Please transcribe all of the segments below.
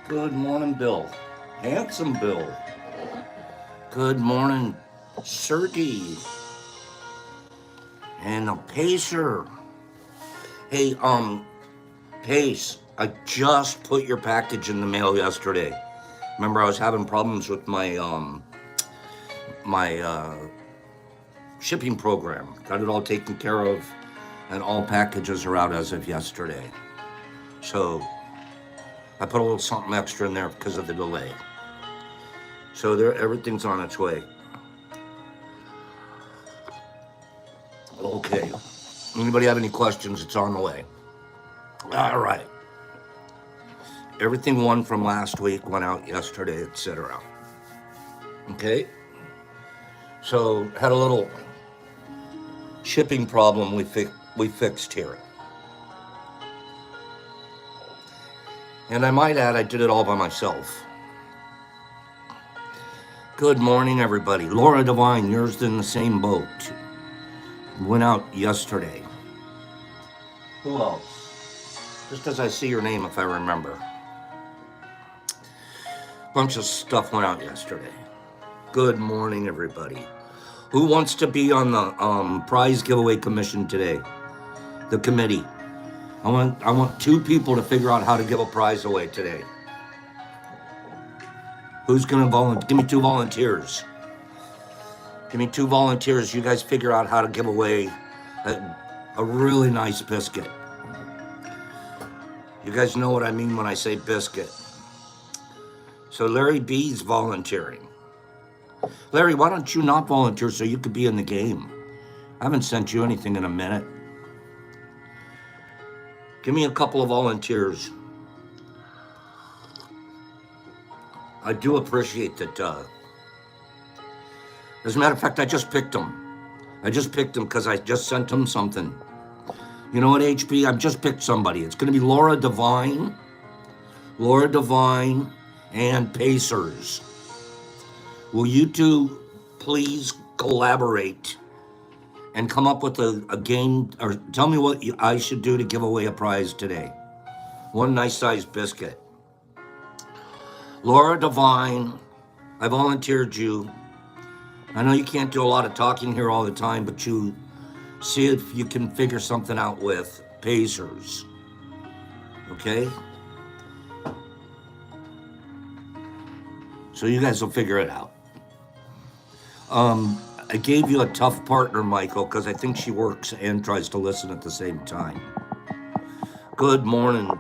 Good morning, Bill. Handsome Bill. Good morning, Sergey. And a Pacer. Hey, Pace, I just put your package in the mail yesterday. Remember, I was having problems with my shipping program. Got it all taken care of, and all packages are out as of yesterday. So I put a little something extra in there because of the delay. So everything's on its way. Okay. Anybody have any questions? It's on the way. All right. Everything won from last week went out yesterday, etc. Okay. So had a little shipping problem we fixed here. And I might add, I did it all by myself. Good morning, everybody. Laura Devine, yours in the same boat. Went out yesterday. Who else? Just as I see your name, if I remember. Bunch of stuff went out yesterday. Good morning, everybody. Who wants to be on the prize giveaway commission today? The committee. I want 2 people to figure out how to give a prize away today. Who's gonna volunteer? Give me 2 volunteers. Give me 2 volunteers. You guys figure out how to give away a really nice biscuit. You guys know what I mean when I say biscuit. So Larry B's volunteering. Larry, why don't you not volunteer so you could be in the game? I haven't sent you anything in a minute. Give me a couple of volunteers. I do appreciate that. As a matter of fact, I just picked them. I just picked them because I just sent them something. You know what, HB? I've just picked somebody. It's going to be Laura Devine, and Pacers. Will you 2 please collaborate and come up with a game, or tell me what I should do to give away a prize today? One nice sized biscuit. Laura Devine, I volunteered you. I know you can't do a lot of talking here all the time, but you see if you can figure something out with Pacers. Okay? So you guys will figure it out. I gave you a tough partner, Michael, because I think she works and tries to listen at the same time. Good morning.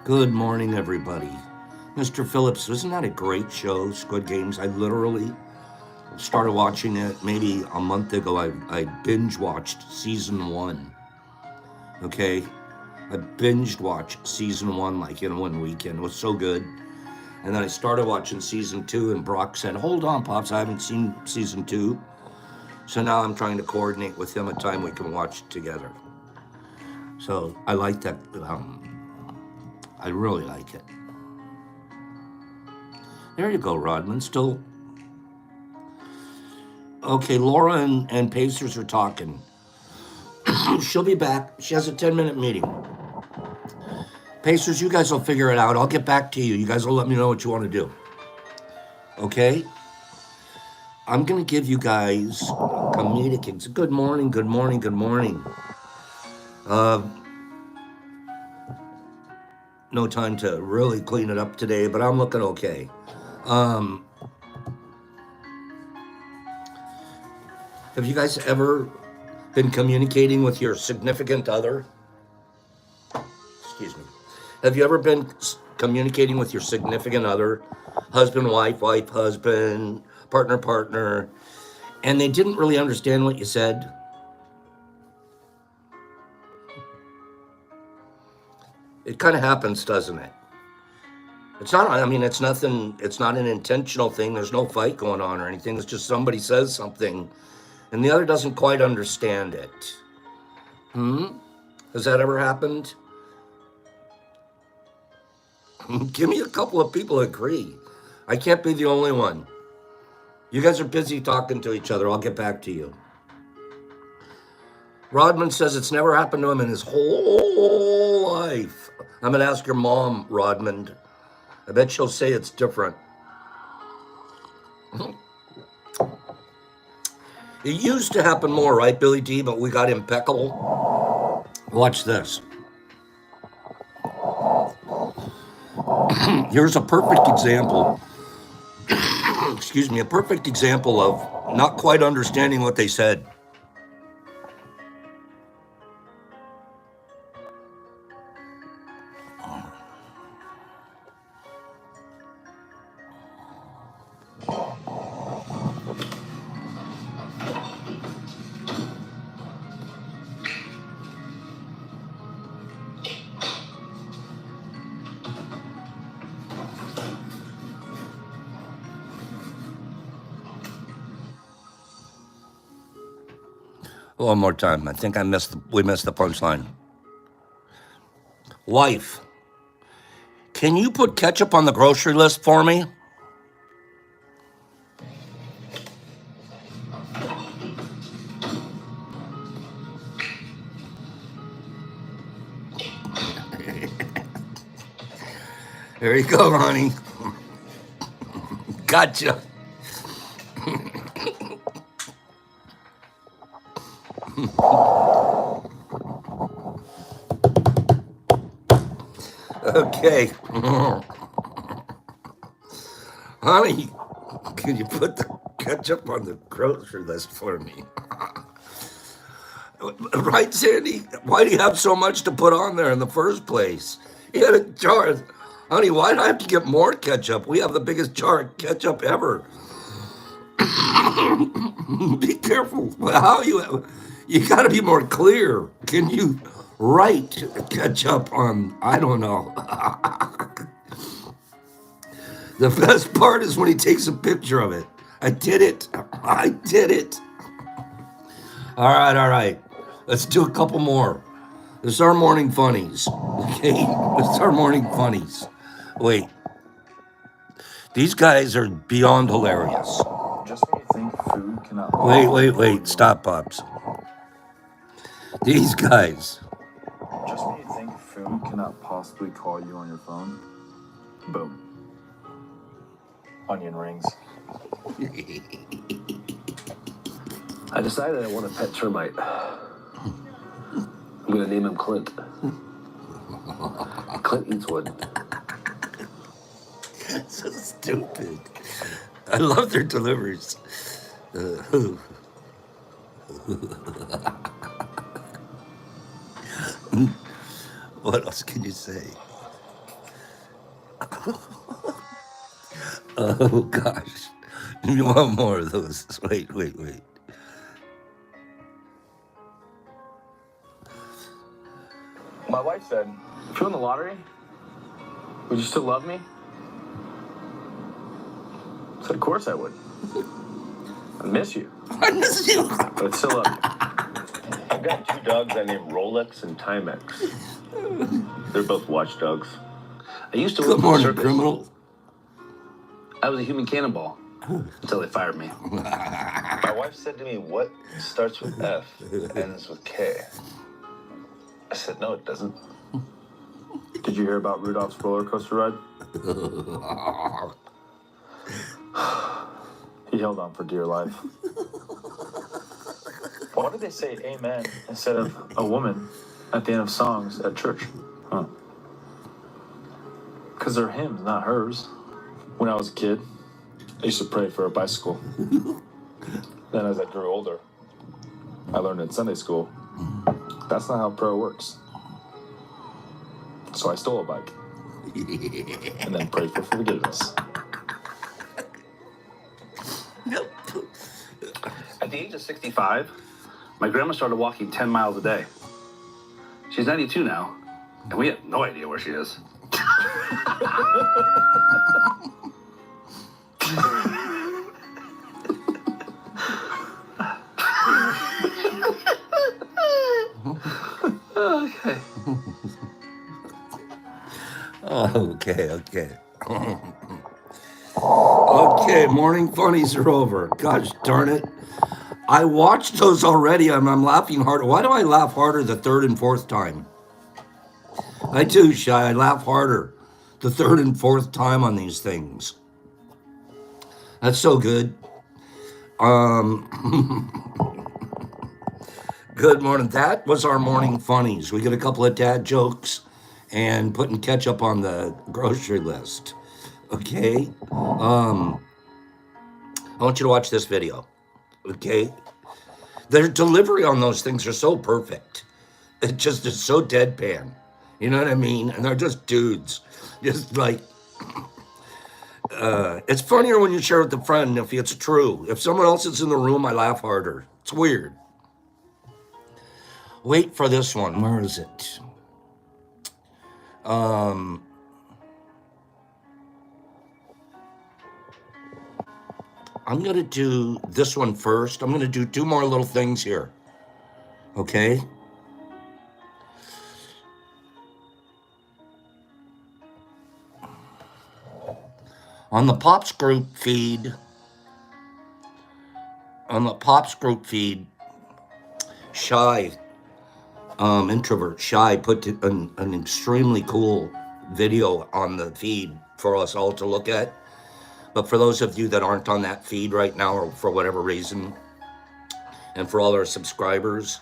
Good morning, everybody. Mr. Phillips, isn't that a great show, Squid Games? I literally started watching it maybe a month ago. I binge watched season 1. Okay? I binged watched season 1 like in one weekend. It was so good. And then I started watching season 2, and Brock said, hold on, Pops, I haven't seen season 2. So now I'm trying to coordinate with him a time we can watch it together. So I like that. I really like it. There you go, Rodman. Still. Okay, Laura and Pacers are talking. She'll be back. She has a 10-minute meeting. Pacers, you guys will figure it out. I'll get back to you. You guys will let me know what you want to do. Okay? I'm going to give you guys comedic. Good morning, good morning, good morning. No time to really clean it up today, but I'm looking okay. Have you guys ever been communicating with your significant other? Excuse me. Have you ever been communicating with your significant other, husband, wife, husband, partner, and they didn't really understand what you said? It kind of happens, doesn't it? It's not, I mean, it's nothing, it's not an intentional thing. There's no fight going on or anything. It's just somebody says something and the other doesn't quite understand it. Has that ever happened? Give me a couple of people that agree. I can't be the only one. You guys are busy talking to each other. I'll get back to you. Rodman says it's never happened to him in his whole life. I'm going to ask your mom, Rodmond. I bet she'll say it's different. It used to happen more, right, Billy D? But we got impeccable. Watch this. Here's a perfect example. Excuse me, a perfect example of not quite understanding what they said. One more time. I think we missed the punchline. Wife, can you put ketchup on the grocery list for me? There you go, honey. Gotcha. Okay. Honey, can you put the ketchup on the grocery list for me? Right, Sandy? Why do you have so much to put on there in the first place? You had a jar. Honey, why do I have to get more ketchup? We have the biggest jar of ketchup ever. Be careful. How you got to be more clear. Can you write ketchup on, I don't know. The best part is when he takes a picture of it. I did it. I did it. All right. Let's do a couple more. This is our morning funnies. Okay, this is our morning funnies. Wait. These guys are beyond hilarious. Just when you think food cannot... Wait. Stop, Pops. These guys. Just when you think food cannot possibly call you on your phone, boom. Onion rings. I decided I want a pet termite. I'm gonna name him Clint. Clint eats wood. So stupid. I love their deliveries. What else can you say? Oh gosh. You want more of those? Wait. My wife said, if you won the lottery, would you still love me? I said, of course I would. I miss you. I miss you. But I still love you. I've got 2 dogs I named Rolex and Timex. They're both watchdogs. I used to Good work for the morning, circus. criminal. I was a human cannonball until they fired me. My wife said to me, what starts with F, ends with K? I said, no, it doesn't. Did you hear about Rudolph's roller coaster ride? He held on for dear life. Why did they say amen instead of a woman at the end of songs at church? Huh. Because they're hymns, not hers. When I was a kid, I used to pray for a bicycle. Then as I grew older, I learned in Sunday school, that's not how prayer works. So I stole a bike. And then prayed for forgiveness. At the age of 65, my grandma started walking 10 miles a day. She's 92 now, and we have no idea where she is. Okay. Okay, morning funnies are over. Gosh darn it. I watched those already and I'm laughing harder. Why do I laugh harder the third and fourth time? I do, Shy. I laugh harder the third and fourth time on these things. That's so good. Good morning. That was our morning funnies. We get a couple of dad jokes and putting ketchup on the grocery list. Okay. I want you to watch this video. Okay. Their delivery on those things are so perfect. It just is so deadpan. You know what I mean? And they're just dudes. Just like, it's funnier when you share with a friend if it's true. If someone else is in the room, I laugh harder. It's weird. Wait for this one. Where is it? I'm going to do this one first. I'm going to do two more little things here. Okay? On the Pops group feed, Shy, introvert Shy, put an extremely cool video on the feed for us all to look at. But for those of you that aren't on that feed right now, or for whatever reason, and for all our subscribers,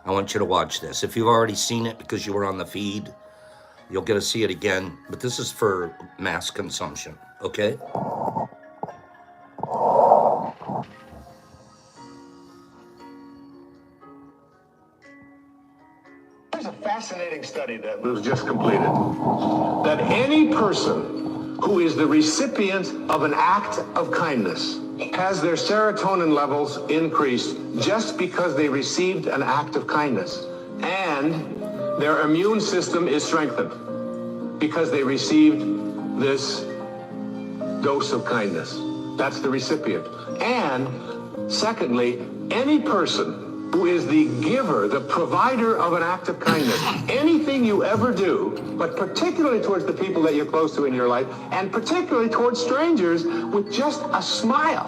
I want you to watch this. If you've already seen it because you were on the feed, you'll get to see it again. But this is for mass consumption, okay? There's a fascinating study that was just completed that any person who is the recipient of an act of kindness has their serotonin levels increased just because they received an act of kindness, and their immune system is strengthened because they received this dose of kindness. That's the recipient. And secondly, any person who is the giver, the provider of an act of kindness, anything you ever do, but particularly towards the people that you're close to in your life, and particularly towards strangers, with just a smile,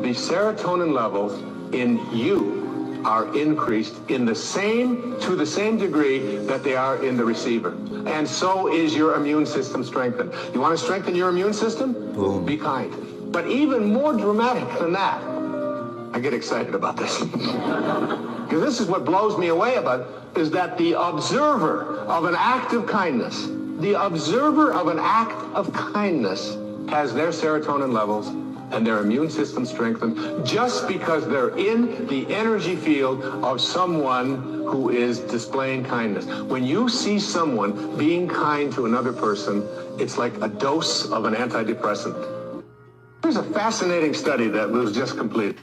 the serotonin levels in you are increased to the same degree that they are in the receiver. And so is your immune system strengthened. You want to strengthen your immune system? Boom. Be kind. But even more dramatic than that, I get excited about this. Because this is what blows me away about it, is that the observer of an act of kindness, has their serotonin levels and their immune system strengthened just because they're in the energy field of someone who is displaying kindness. When you see someone being kind to another person, it's like a dose of an antidepressant. There's a fascinating study that was just completed.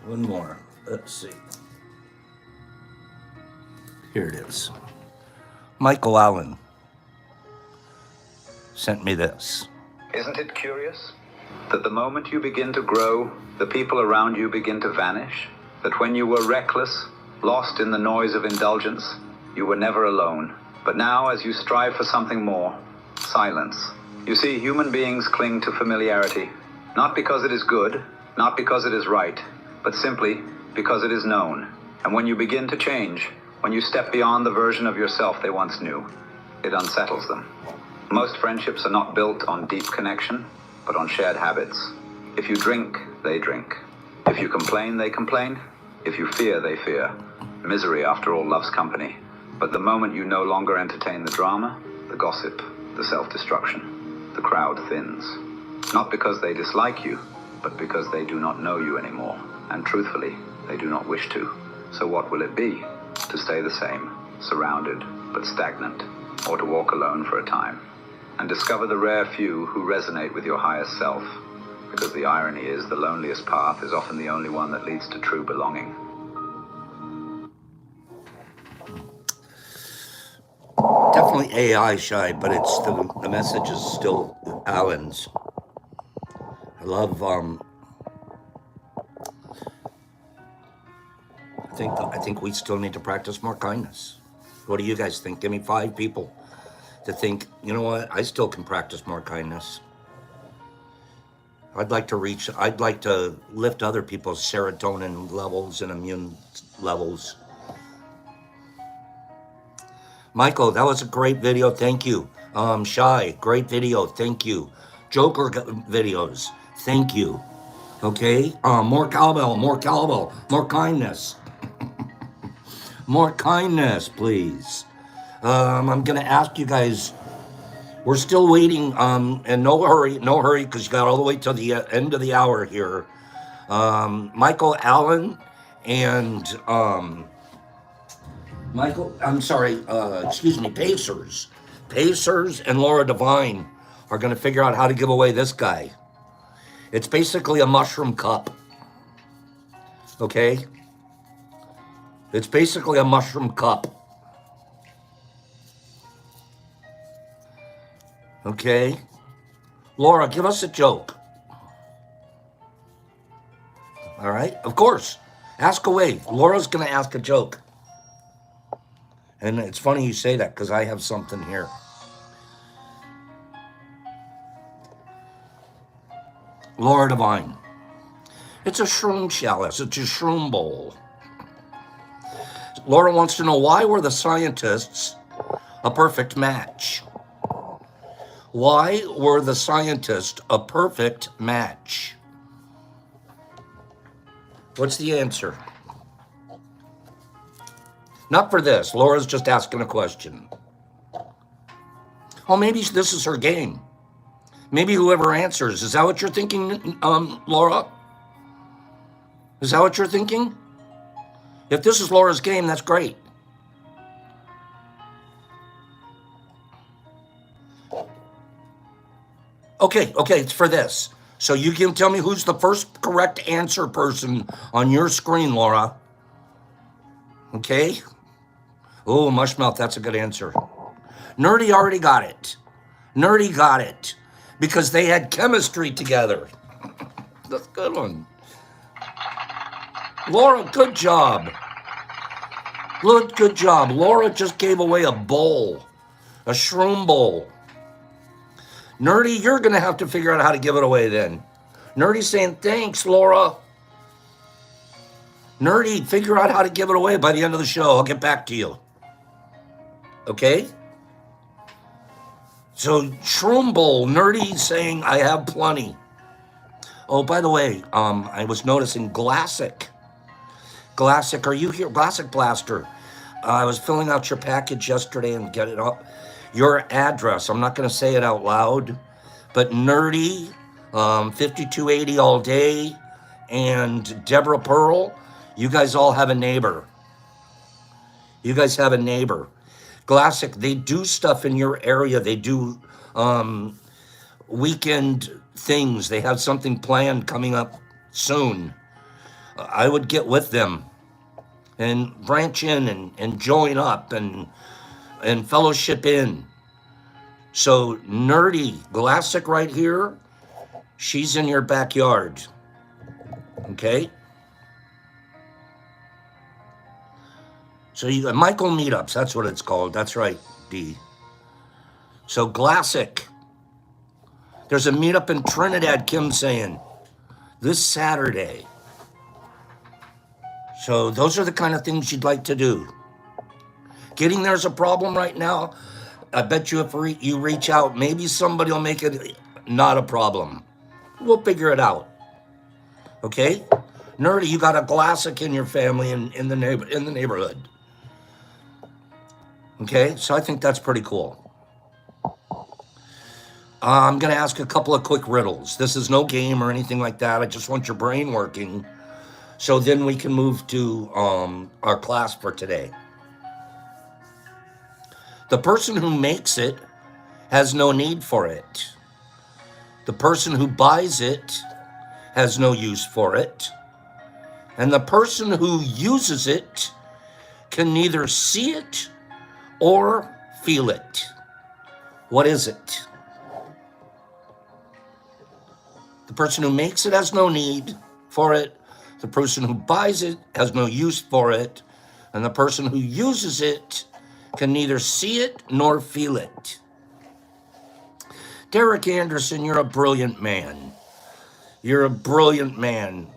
One more. Let's see. Here it is. Michael Allen sent me this. Isn't it curious that the moment you begin to grow, the people around you begin to vanish? That when you were reckless, lost in the noise of indulgence, you were never alone. But now, as you strive for something more, silence. You see, human beings cling to familiarity, not because it is good, not because it is right, but simply because it is known. And when you begin to change, when you step beyond the version of yourself they once knew, it unsettles them. Most friendships are not built on deep connection, but on shared habits. If you drink, they drink. If you complain, they complain. If you fear, they fear. Misery, after all, loves company. But the moment you no longer entertain the drama, the gossip, the self-destruction, the crowd thins. Not because they dislike you, but because they do not know you anymore. And truthfully, they do not wish to. So what will it be? To stay the same, surrounded, but stagnant, or to walk alone for a time, and discover the rare few who resonate with your highest self, because the irony is the loneliest path is often the only one that leads to true belonging. Definitely AI Shy, but it's the message is still Allen's. I think we still need to practice more kindness. What do you guys think? Give me 5 people to think, you know what? I still can practice more kindness. I'd like to lift other people's serotonin levels and immune levels. Michael, that was a great video. Thank you. Shy, great video. Thank you. Joker videos. Thank you. Okay. More cowbell, more kindness. More kindness, please. I'm going to ask you guys, we're still waiting, and no hurry, because you got all the way till the end of the hour here. Michael Allen and, Pacers. Pacers and Laura Devine are going to figure out how to give away this guy. It's basically a mushroom cup. Okay? It's basically a mushroom cup. Okay? Laura, give us a joke. All right? Of course. Ask away. Laura's going to ask a joke. And it's funny you say that because I have something here. Laura Devine. It's a shroom chalice. It's a shroom bowl. Laura wants to know, why were the scientists a perfect match? Why were the scientists a perfect match? What's the answer? Not for this. Laura's just asking a question. Oh, maybe this is her game. Maybe whoever answers. Is that what you're thinking, Laura? Is that what you're thinking? If this is Laura's game, that's great. Okay, it's for this. So you can tell me who's the first correct answer person on your screen, Laura. Okay? Oh, Mushmouth, that's a good answer. Nerdy already got it. Nerdy got it. Because they had chemistry together. That's a good one. Laura, good job. Good job. Laura just gave away a bowl. A shroom bowl. Nerdy, you're going to have to figure out how to give it away then. Nerdy's saying, thanks, Laura. Nerdy, figure out how to give it away by the end of the show. I'll get back to you. Okay? So, shroom bowl, Nerdy saying, I have plenty. Oh, by the way, I was noticing Glassic. Glassic, are you here? Glassic Blaster. I was filling out your package yesterday and get it up. Your address, I'm not going to say it out loud, but Nerdy, 5280 all day, and Deborah Pearl, you guys all have a neighbor. You guys have a neighbor. Glassic, they do stuff in your area. They do weekend things. They have something planned coming up soon. I would get with them and branch in and join up and fellowship in. So Nerdy, Glassic right here, she's in your backyard. Okay? So you got Michael Meetups, that's what it's called. That's right, D. So Glassic. There's a meetup in Trinidad, Kim's saying, this Saturday. So those are the kind of things you'd like to do. Getting there's a problem right now. I bet you if you reach out, maybe somebody will make it not a problem. We'll figure it out. Okay? Nerdy, you got a Glassic in your family in the neighborhood. Okay? So I think that's pretty cool. I'm going to ask a couple of quick riddles. This is no game or anything like that. I just want your brain working. So then we can move to our class for today. The person who makes it has no need for it. The person who buys it has no use for it. And the person who uses it can neither see it or feel it. What is it? The person who makes it has no need for it. The person who buys it has no use for it. And the person who uses it can neither see it nor feel it. Derek Anderson, you're a brilliant man. You're a brilliant man.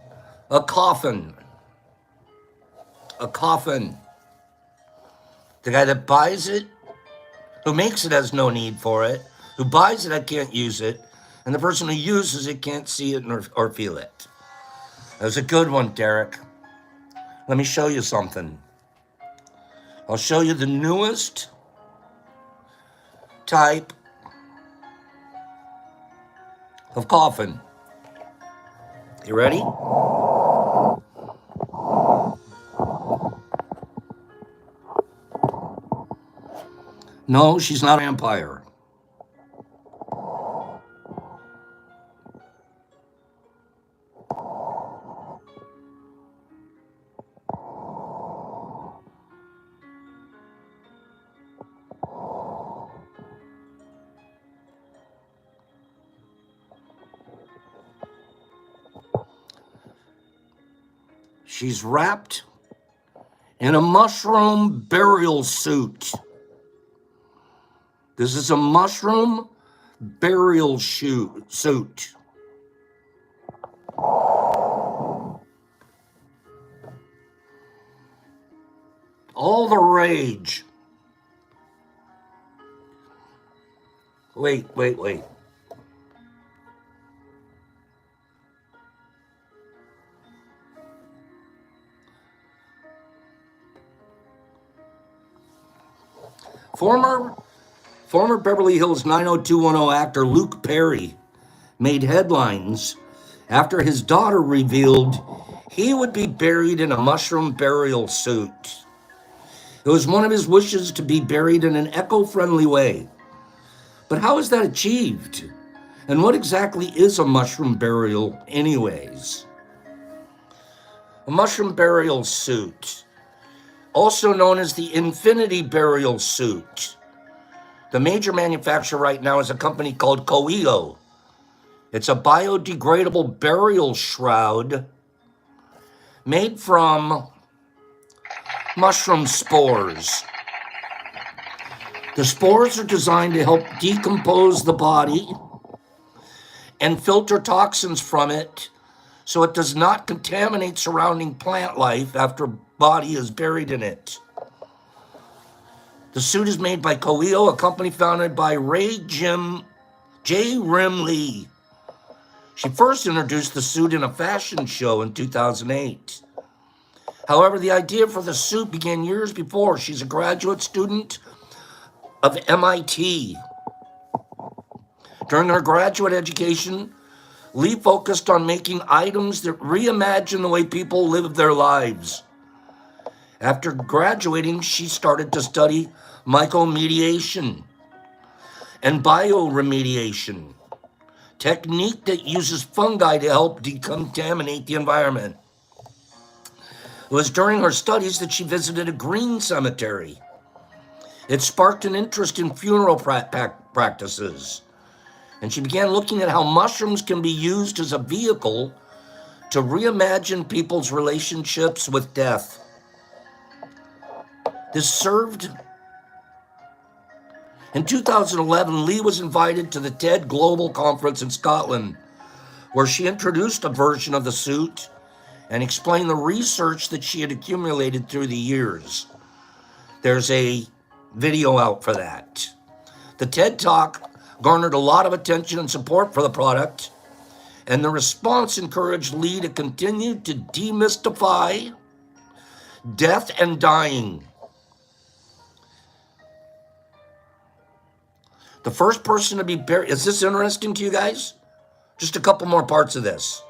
A coffin. A coffin. The guy that buys it, who makes it has no need for it. Who buys it, I can't use it. And the person who uses it can't see it or feel it. That was a good one, Derek. Let me show you something. I'll show you the newest type of coffin. You ready? No, she's not a vampire. She's wrapped in a mushroom burial suit. This is a mushroom burial suit. All the rage. Wait. Former Beverly Hills 90210 actor Luke Perry made headlines after his daughter revealed he would be buried in a mushroom burial suit. It was one of his wishes to be buried in an eco-friendly way. But how is that achieved? And what exactly is a mushroom burial anyways? A mushroom burial suit, also known as the infinity burial suit. The major manufacturer right now is a company called Coeo. It's a biodegradable burial shroud made from mushroom spores. The spores are designed to help decompose the body and filter toxins from it so it does not contaminate surrounding plant life after body is buried in it. The suit is made by Coeo, a company founded by J. Rim Lee. She first introduced the suit in a fashion show in 2008. However, the idea for the suit began years before. She's a graduate student of MIT. During her graduate education, Lee focused on making items that reimagine the way people live their lives. After graduating, she started to study mycomediation and bioremediation, technique that uses fungi to help decontaminate the environment. It was during her studies that she visited a green cemetery. It sparked an interest in funeral practices, and she began looking at how mushrooms can be used as a vehicle to reimagine people's relationships with death. This served. In 2011, Lee was invited to the TED Global Conference in Scotland, where she introduced a version of the suit and explained the research that she had accumulated through the years. There's a video out for that. The TED Talk garnered a lot of attention and support for the product, and the response encouraged Lee to continue to demystify death and dying. The first person to be buried. Is this interesting to you guys? Just a couple more parts of this.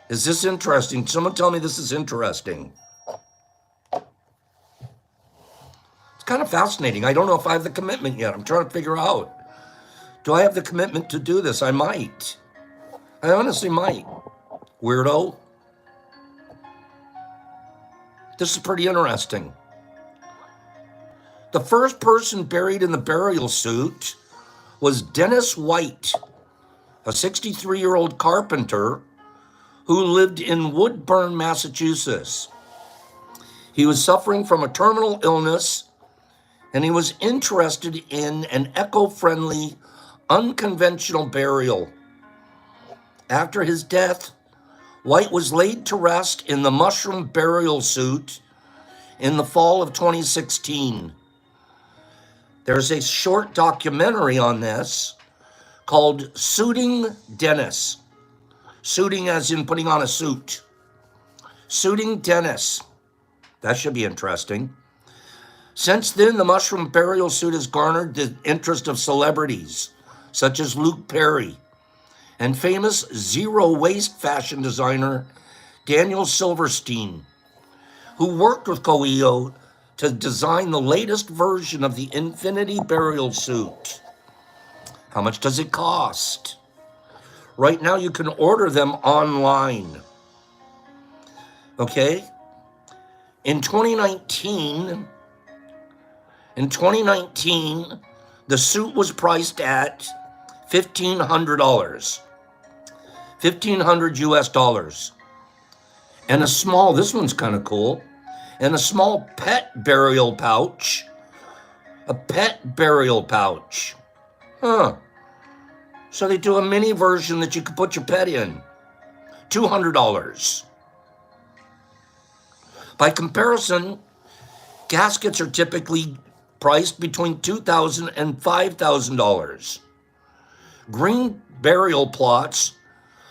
Is this interesting? Someone tell me this is interesting. It's kind of fascinating. I don't know if I have the commitment yet. I'm trying to figure out. Do I have the commitment to do this? I might. I honestly might. Weirdo. This is pretty interesting. The first person buried in the burial suit was Dennis White, a 63-year-old carpenter who lived in Woodburn, Massachusetts. He was suffering from a terminal illness and he was interested in an eco-friendly, unconventional burial. After his death, White was laid to rest in the mushroom burial suit in the fall of 2016. There's a short documentary on this called Suiting Dennis. Suiting as in putting on a suit. Suiting Dennis. That should be interesting. Since then, the mushroom burial suit has garnered the interest of celebrities, such as Luke Perry, and famous zero-waste fashion designer Daniel Silverstein, who worked with Coelho to design the latest version of the Infinity burial suit. How much does it cost? Right now, you can order them online. Okay? In 2019, the suit was priced at $1,500. $1,500 US dollars. And a small, this one's kind of cool, and a small pet burial pouch. A pet burial pouch. Huh. So they do a mini version that you could put your pet in. $200. By comparison, caskets are typically priced between $2,000 and $5,000. Green burial plots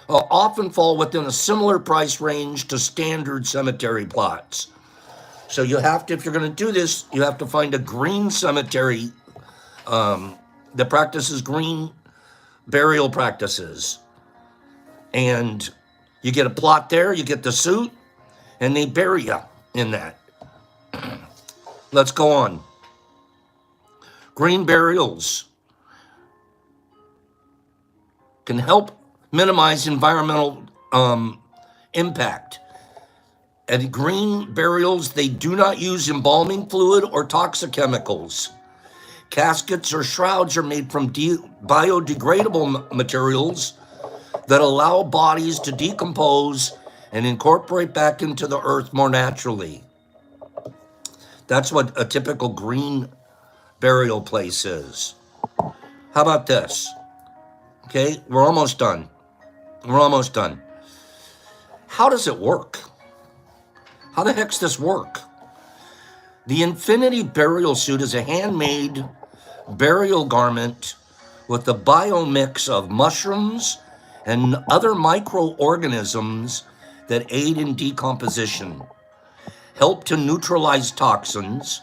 often fall within a similar price range to standard cemetery plots. So you have to, if you're going to do this, you have to find a green cemetery that practices green burial practices. And you get a plot there, you get the suit, and they bury you in that. Let's go on. Green burials can help minimize environmental impact. At green burials, they do not use embalming fluid or toxic chemicals. Caskets or shrouds are made from biodegradable materials that allow bodies to decompose and incorporate back into the earth more naturally. That's what a typical green burial place is. How about this? Okay, we're almost done. We're almost done. How does it work? How the heck's this work? The Infinity burial suit is a handmade burial garment with a biomix of mushrooms and other microorganisms that aid in decomposition, help to neutralize toxins,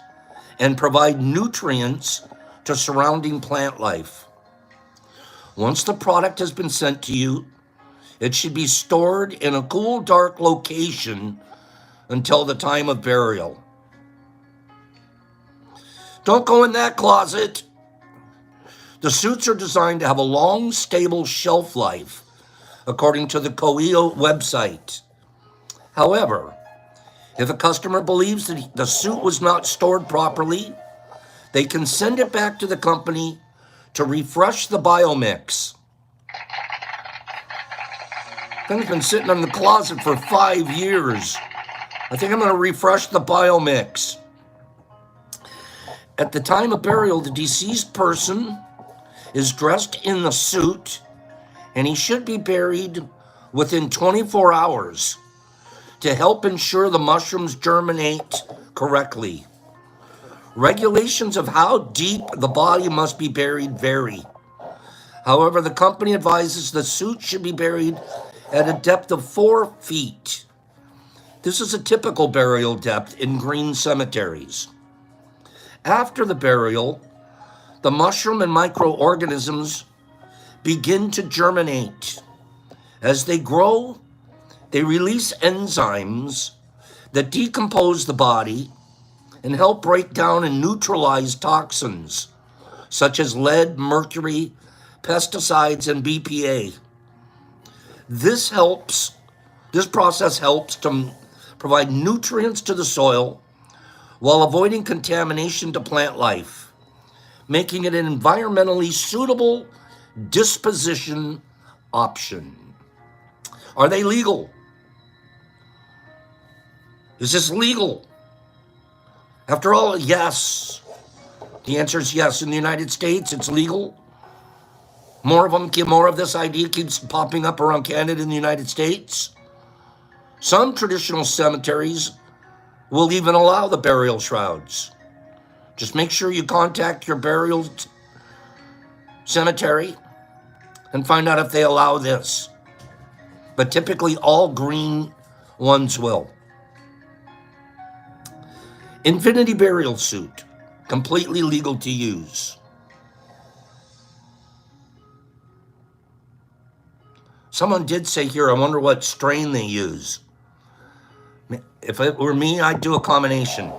and provide nutrients to surrounding plant life. Once the product has been sent to you, it should be stored in a cool, dark location until the time of burial. Don't go in that closet. The suits are designed to have a long, stable shelf life, according to the Coelho website. However, if a customer believes that the suit was not stored properly, they can send it back to the company to refresh the biomix. Thing's been sitting in the closet for 5 years. I think I'm going to refresh the biomix. At the time of burial, the deceased person is dressed in the suit, and he should be buried within 24 hours to help ensure the mushrooms germinate correctly. Regulations of how deep the body must be buried vary. However, the company advises the suit should be buried at a depth of 4 feet. This is a typical burial depth in green cemeteries. After the burial, the mushroom and microorganisms begin to germinate. As they grow, they release enzymes that decompose the body and help break down and neutralize toxins such as lead, mercury, pesticides, and BPA. This process helps to provide nutrients to the soil while avoiding contamination to plant life, making it an environmentally suitable disposition option. Are they legal? Is this legal? After all, yes. The answer is yes. In the United States, it's legal. More of this idea keeps popping up around Canada and the United States. Some traditional cemeteries will even allow the burial shrouds. Just make sure you contact your burial cemetery and find out if they allow this. But typically all green ones will. Infinity burial suit, completely legal to use. Someone did say here, I wonder what strain they use. If it were me, I'd do a combination.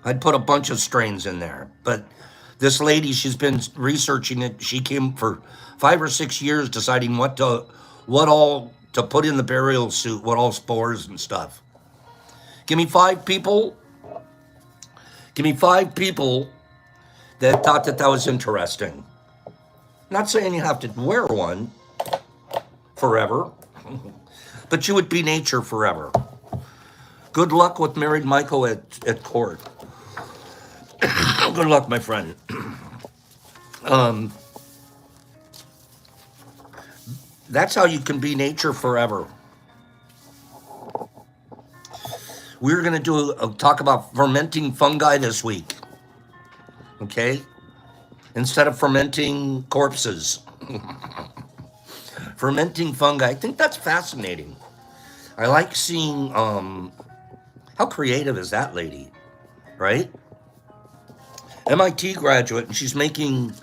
I'd put a bunch of strains in there. But this lady, she's been researching it. She came for 5 or 6 years deciding what all to put in the burial suit, what all spores and stuff. Give me 5 people. Give me 5 people that thought that was interesting. Not saying you have to wear one forever, but you would be nature forever. Good luck with married Michael at court. Good luck, my friend. That's how you can be nature forever. We're going to do talk about fermenting fungi this week. Okay? Instead of fermenting corpses. Fermenting fungi. I think that's fascinating. I like seeing how creative is that lady, right? MIT graduate, and she's making,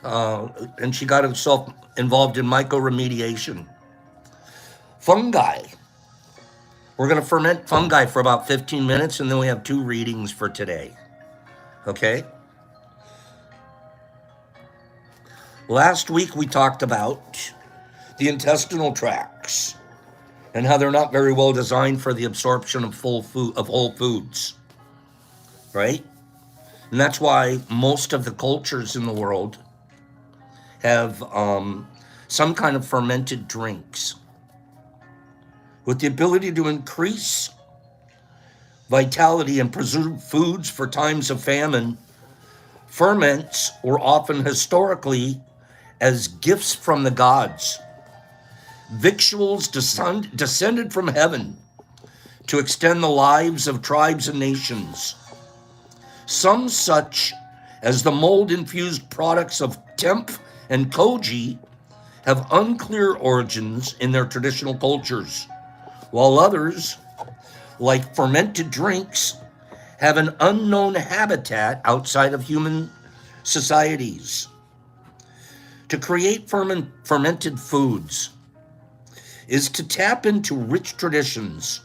and she got herself involved in mycoremediation. Fungi. We're going to ferment fungi for about 15 minutes, and then we have 2 readings for today. Okay? Last week we talked about the intestinal tracts and how they're not very well designed for the absorption of whole foods, right? And that's why most of the cultures in the world have some kind of fermented drinks with the ability to increase vitality and preserve foods for times of famine. Ferments were often historically as gifts from the gods, victuals descended from heaven to extend the lives of tribes and nations. Some, such as the mold-infused products of temp and koji, have unclear origins in their traditional cultures, while others, like fermented drinks, have an unknown habitat outside of human societies. To create fermented foods is to tap into rich traditions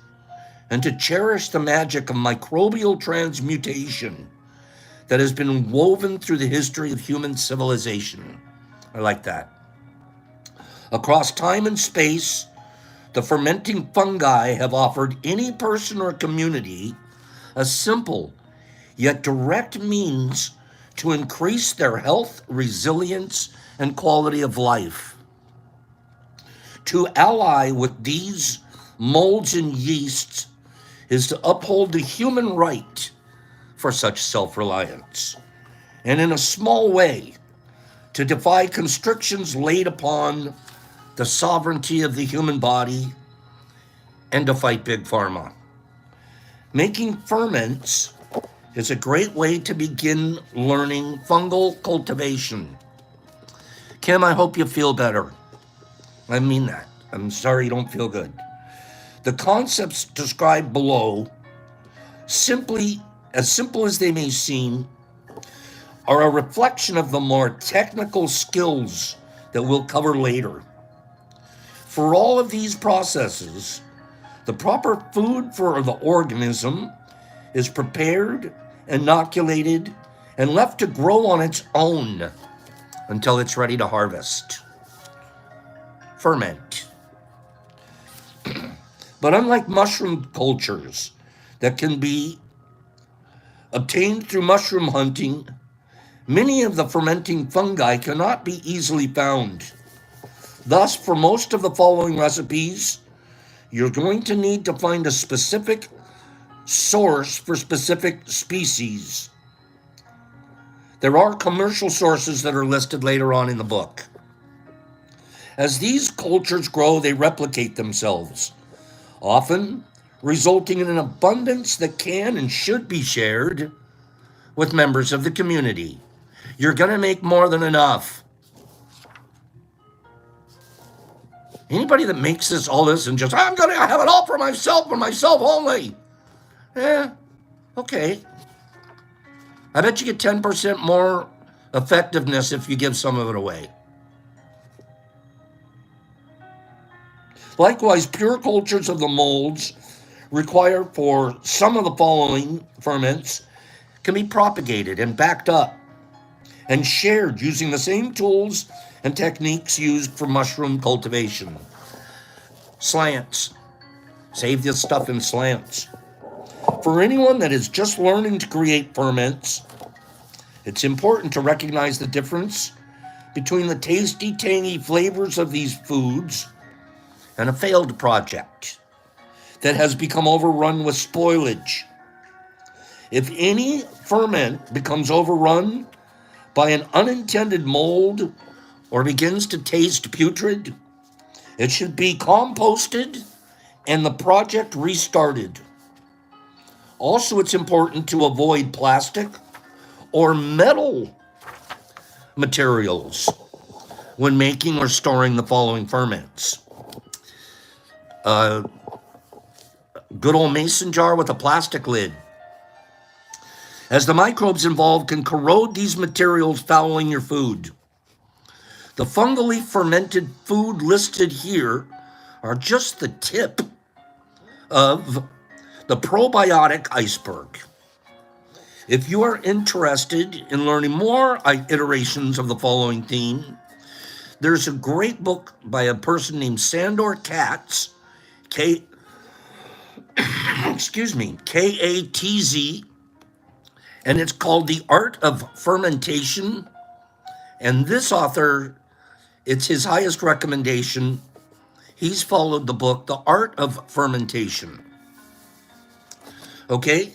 and to cherish the magic of microbial transmutation that has been woven through the history of human civilization. I like that. Across time and space, the fermenting fungi have offered any person or community a simple yet direct means to increase their health, resilience, and quality of life. To ally with these molds and yeasts is to uphold the human right for such self-reliance, and in a small way, to defy constrictions laid upon the sovereignty of the human body and to fight Big Pharma. Making ferments is a great way to begin learning fungal cultivation. Kim, I hope you feel better. I mean that. I'm sorry you don't feel good. The concepts described below, as simple as they may seem, are a reflection of the more technical skills that we'll cover later. For all of these processes, the proper food for the organism is prepared, inoculated, and left to grow on its own until it's ready to harvest. Ferment. But unlike mushroom cultures that can be obtained through mushroom hunting, many of the fermenting fungi cannot be easily found. Thus, for most of the following recipes, you're going to need to find a specific source for specific species. There are commercial sources that are listed later on in the book. As these cultures grow, they replicate themselves, often resulting in an abundance that can and should be shared with members of the community. You're going to make more than enough. Anybody that makes all this and just, I'm going to have it all for myself only. Okay. I bet you get 10% more effectiveness if you give some of it away. Likewise, pure cultures of the molds require for some of the following ferments can be propagated and backed up and shared using the same tools and techniques used for mushroom cultivation. Slants. Save this stuff in slants. For anyone that is just learning to create ferments, it's important to recognize the difference between the tasty, tangy flavors of these foods and a failed project that has become overrun with spoilage. If any ferment becomes overrun by an unintended mold or begins to taste putrid, it should be composted and the project restarted. Also, it's important to avoid plastic or metal materials when making or storing the following ferments. Good old mason jar with a plastic lid, as the microbes involved can corrode these materials, fouling your food. The fungally fermented food listed here are just the tip of the probiotic iceberg. If you are interested in learning more iterations of the following theme, there's a great book by a person named Sandor Katz, K-A-T-Z, and it's called The Art of Fermentation. And this author, it's his highest recommendation. He's followed the book, The Art of Fermentation. Okay?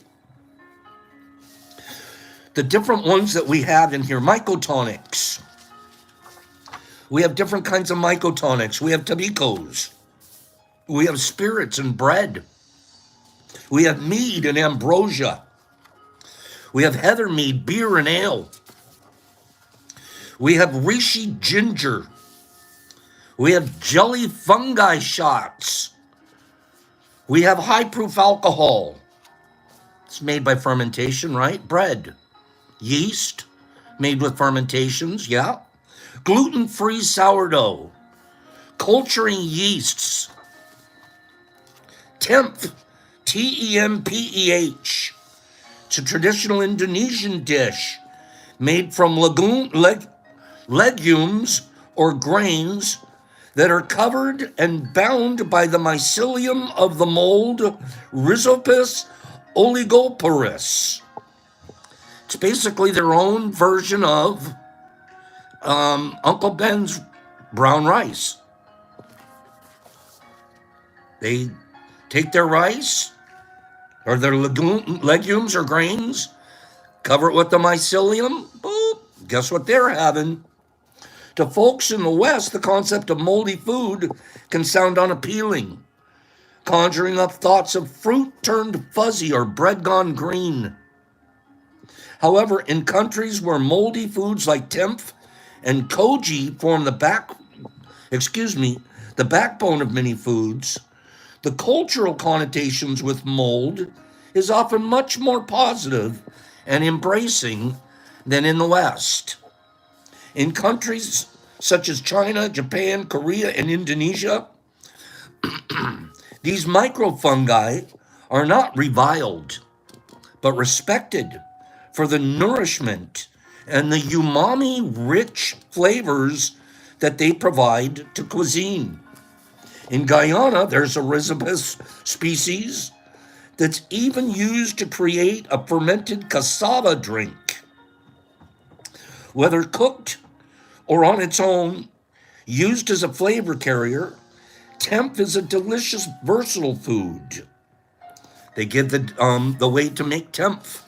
The different ones that we have in here, mycotonics. We have different kinds of mycotonics. We have tabicos. We have spirits and bread. We have mead and ambrosia. We have heather mead, beer and ale. We have reishi ginger. We have jelly fungi shots. We have high proof alcohol. It's made by fermentation, right? Bread. Yeast, made with fermentations, yeah. Gluten-free sourdough. Culturing yeasts. Temph, T-E-M-P-E-H. It's a traditional Indonesian dish made from legumes or grains that are covered and bound by the mycelium of the mold Rhizopus oligoporus. It's basically their own version of Uncle Ben's brown rice. They take their rice or their legumes or grains, cover it with the mycelium, boop, guess what they're having? To folks in the West, the concept of moldy food can sound unappealing, conjuring up thoughts of fruit turned fuzzy or bread gone green. However, in countries where moldy foods like temph and koji form the backbone of many foods, the cultural connotations with mold is often much more positive and embracing than in the West. In countries such as China, Japan, Korea, and Indonesia, these microfungi are not reviled, but respected for the nourishment and the umami-rich flavors that they provide to cuisine. In Guyana, there's a Rhizopus species that's even used to create a fermented cassava drink. Whether cooked or on its own, used as a flavor carrier, temph is a delicious, versatile food. They give the way to make temph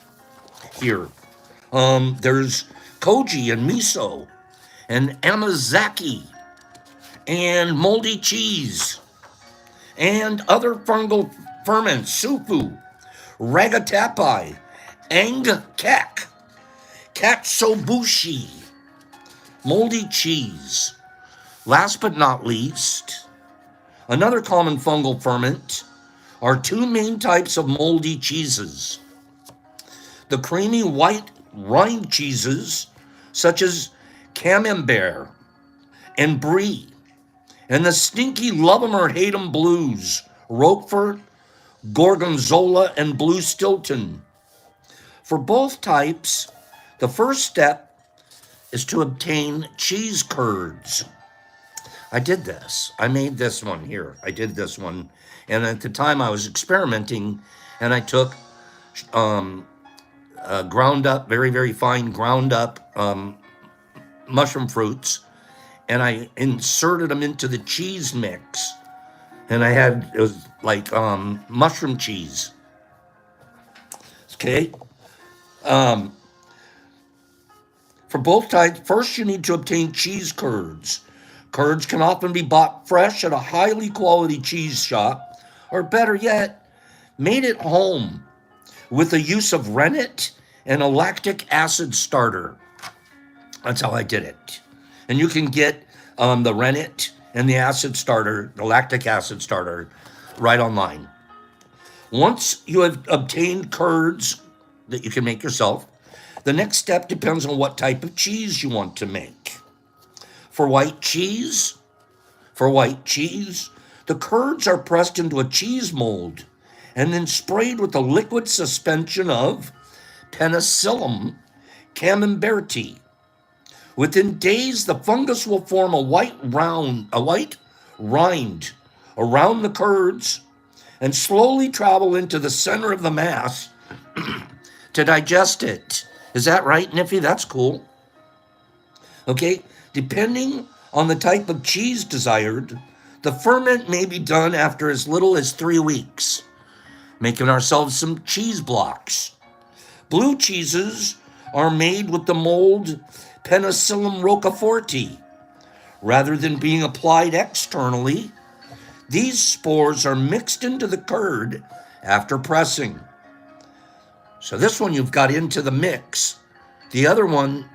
here. There's koji and miso, and amazaki, and moldy cheese, and other fungal ferments, sufu, ragatapai, angkak, katsuobushi, moldy cheese. Last but not least, another common fungal ferment are two main types of moldy cheeses. The creamy white rind cheeses, such as camembert and brie, and the stinky love 'em or hate 'em blues, Roquefort, Gorgonzola, and Blue Stilton. For both types, the first step is to obtain cheese curds. I did this. I made this one here. I did this one. And at the time I was experimenting, and I took ground up, very, very fine ground up mushroom fruits, and I inserted them into the cheese mix. And it was like mushroom cheese. Okay. For both types, first you need to obtain cheese curds. Curds can often be bought fresh at a highly quality cheese shop, or better yet, made at home with the use of rennet and a lactic acid starter. That's how I did it. And you can get the rennet and the acid starter, the lactic acid starter, right online. Once you have obtained curds that you can make yourself, the next step depends on what type of cheese you want to make. For white cheese, the curds are pressed into a cheese mold and then sprayed with a liquid suspension of Penicillium camemberti. Within days, the fungus will form a white rind around the curds and slowly travel into the center of the mass to digest it. Is that right, Niffy? That's cool. Okay, depending on the type of cheese desired, the ferment may be done after as little as 3 weeks, making ourselves some cheese blocks. Blue cheeses are made with the mold Penicillium roqueforti. Rather than being applied externally, these spores are mixed into the curd after pressing. So this one you've got into the mix. The other one,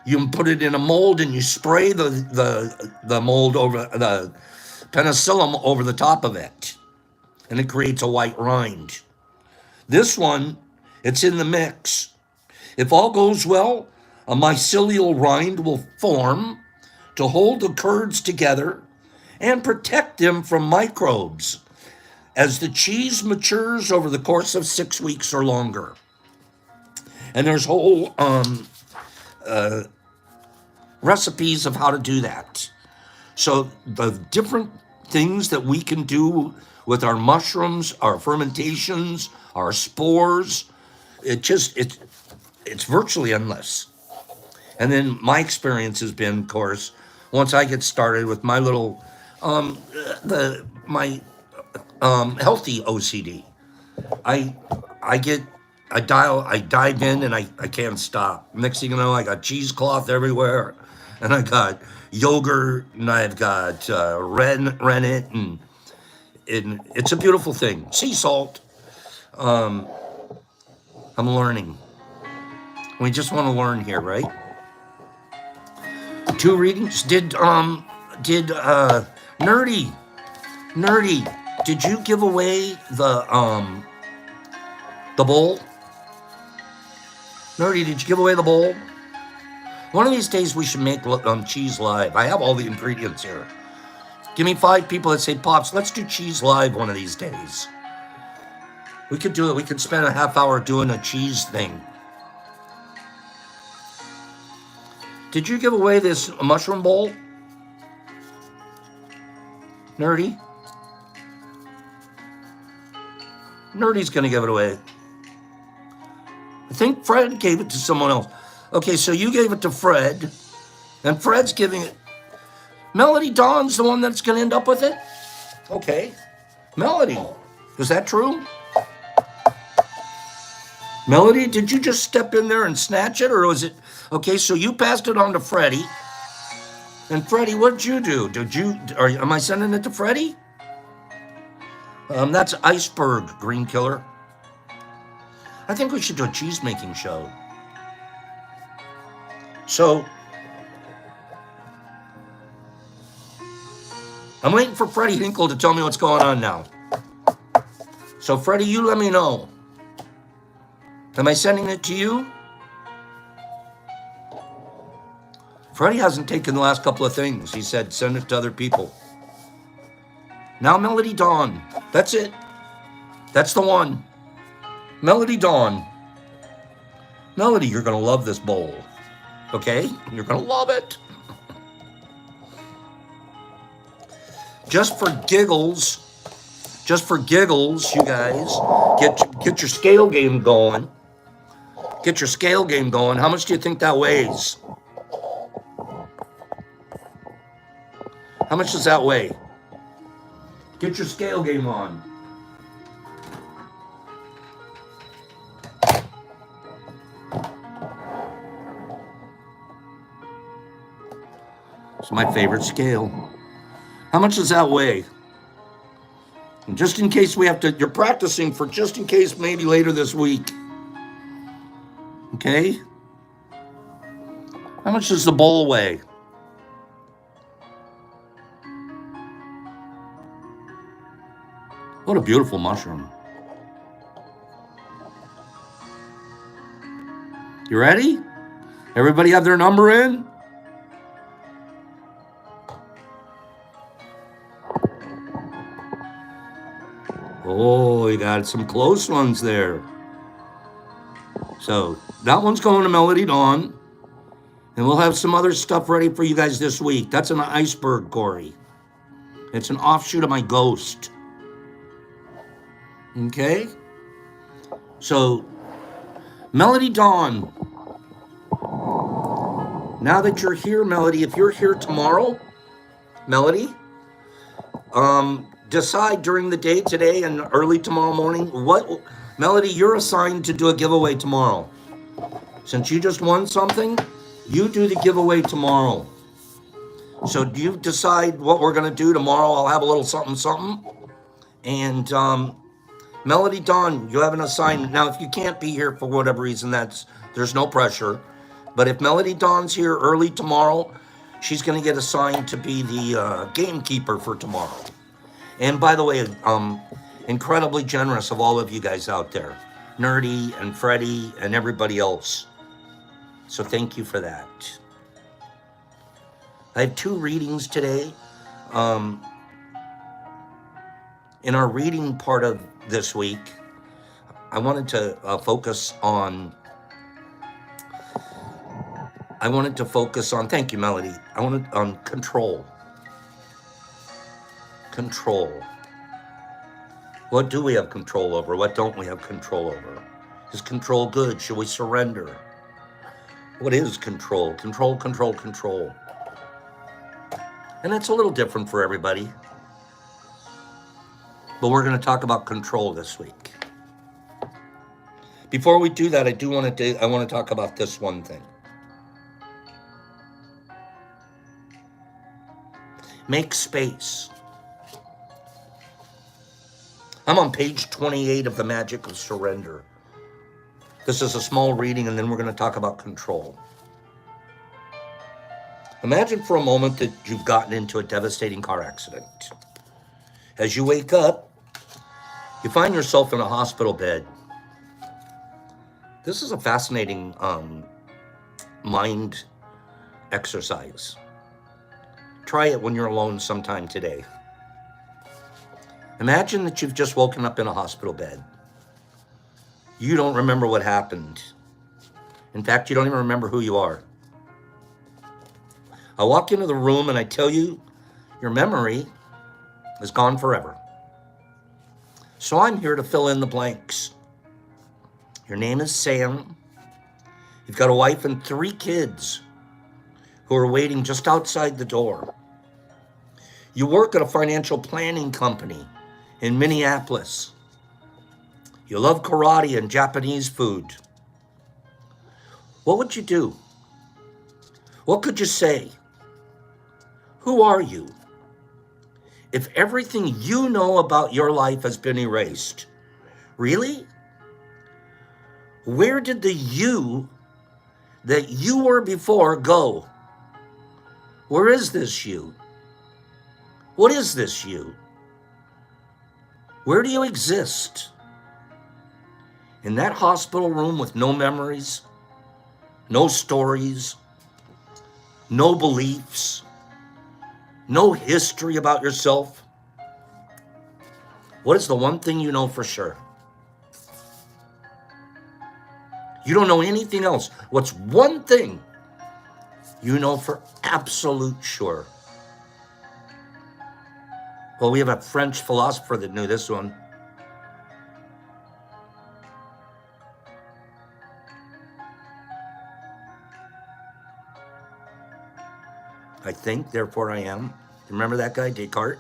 you can put it in a mold and you spray the mold over the penicillium over the top of it, and it creates a white rind. This one, it's in the mix. If all goes well, a mycelial rind will form to hold the curds together and protect them from microbes as the cheese matures over the course of 6 weeks or longer. And there's whole recipes of how to do that. So the different things that we can do with our mushrooms, our fermentations, our spores, it's virtually endless. And then my experience has been, of course, once I get started with my little my healthy OCD, I dive in and I can't stop. Next thing you know, I got cheesecloth everywhere, and I got yogurt, and I've got rennet, and it's a beautiful thing. Sea salt. I'm learning. We just want to learn here, right? 2 readings. Did Nerdy, did you give away the bowl? Nerdy, did you give away the bowl? One of these days we should make cheese live. I have all the ingredients here. Give me 5 people that say, Pops, let's do cheese live one of these days. We could do it. We could spend a half hour doing a cheese thing. Did you give away this mushroom bowl? Nerdy? Nerdy's going to give it away. I think Fred gave it to someone else. Okay, so you gave it to Fred, and Fred's giving it. Melody Dawn's the one that's going to end up with it? Okay. Melody, is that true? Melody, did you just step in there and snatch it, or was it... Okay, so you passed it on to Freddie. And Freddie, what did you do? Am I sending it to Freddie? That's Iceberg, Green Killer. I think we should do a cheese making show. So, I'm waiting for Freddie Hinkle to tell me what's going on now. So, Freddie, you let me know. Am I sending it to you? Freddie hasn't taken the last couple of things. He said send it to other people. Now Melody Dawn. That's it. That's the one. Melody Dawn. Melody, you're going to love this bowl. Okay? You're going to love it. Just for giggles, you guys, get your scale game going. Get your scale game going. How much do you think that weighs? How much does that weigh? Get your scale game on. It's my favorite scale. How much does that weigh? And just in case we have to, you're practicing for just in case maybe later this week. Okay? How much does the bowl weigh? What a beautiful mushroom. You ready? Everybody have their number in? Oh, you got some close ones there. So that one's going to Melody Dawn. And we'll have some other stuff ready for you guys this week. That's an iceberg, Corey. It's an offshoot of my ghost. Okay? So, Melody Dawn. Now that you're here, Melody, if you're here tomorrow, Melody, decide during the day today and early tomorrow morning Melody, you're assigned to do a giveaway tomorrow. Since you just won something, you do the giveaway tomorrow. So do you decide what we're going to do tomorrow? I'll have a little something. And Melody Dawn, you have an assignment. Now, if you can't be here for whatever reason, there's no pressure. But if Melody Dawn's here early tomorrow, she's going to get assigned to be the gamekeeper for tomorrow. And by the way, incredibly generous of all of you guys out there. Nerdy and Freddie and everybody else. So thank you for that. I have 2 readings today. In our reading part of this week, I wanted to focus on, thank you, Melody. I wanted on control. Control. What do we have control over? What don't we have control over? Is control good? Should we surrender? What is control? Control. And it's a little different for everybody. But we're going to talk about control this week. Before we do that, I want to talk about this one thing. Make space. I'm on page 28 of The Magic of Surrender. This is a small reading, and then we're going to talk about control. Imagine for a moment that you've gotten into a devastating car accident. As you wake up, you find yourself in a hospital bed. This is a fascinating mind exercise. Try it when you're alone sometime today. Imagine that you've just woken up in a hospital bed. You don't remember what happened. In fact, you don't even remember who you are. I walk into the room and I tell you, your memory is gone forever. So I'm here to fill in the blanks. Your name is Sam. You've got a wife and 3 kids who are waiting just outside the door. You work at a financial planning company in Minneapolis. You love karate and Japanese food. What would you do? What could you say? Who are you? If everything you know about your life has been erased, really? Where did the you that you were before go? Where is this you? What is this you? Where do you exist? In that hospital room with no memories, no stories, no beliefs, no history about yourself? What is the one thing you know for sure? You don't know anything else. What's one thing you know for absolute sure? Well, we have a French philosopher that knew this one. I think, therefore I am. Remember that guy, Descartes?